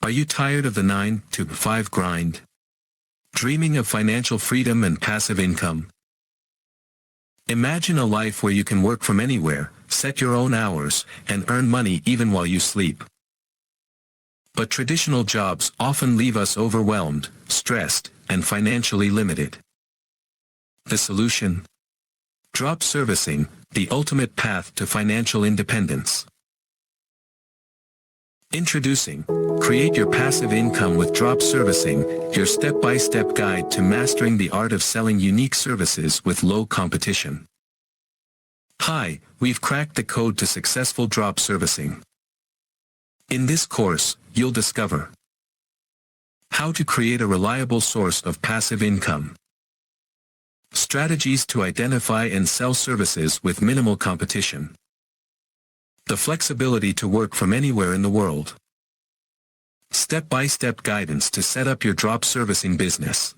Are you tired of the 9-to-5 grind? Dreaming of financial freedom and passive income? Imagine a life where you can work from anywhere, set your own hours, and earn money even while you sleep. But traditional jobs often leave us overwhelmed, stressed, and financially limited. The solution? Drop servicing, the ultimate path to financial independence. Introducing, Create Your Passive Income with Drop Servicing, your step-by-step guide to mastering the art of selling unique services with low competition. Hi, we've cracked the code to successful drop servicing. In this course, you'll discover how to create a reliable source of passive income, strategies to identify and sell services with minimal competition, the flexibility to work from anywhere in the world, step-by-step guidance to set up your drop servicing business.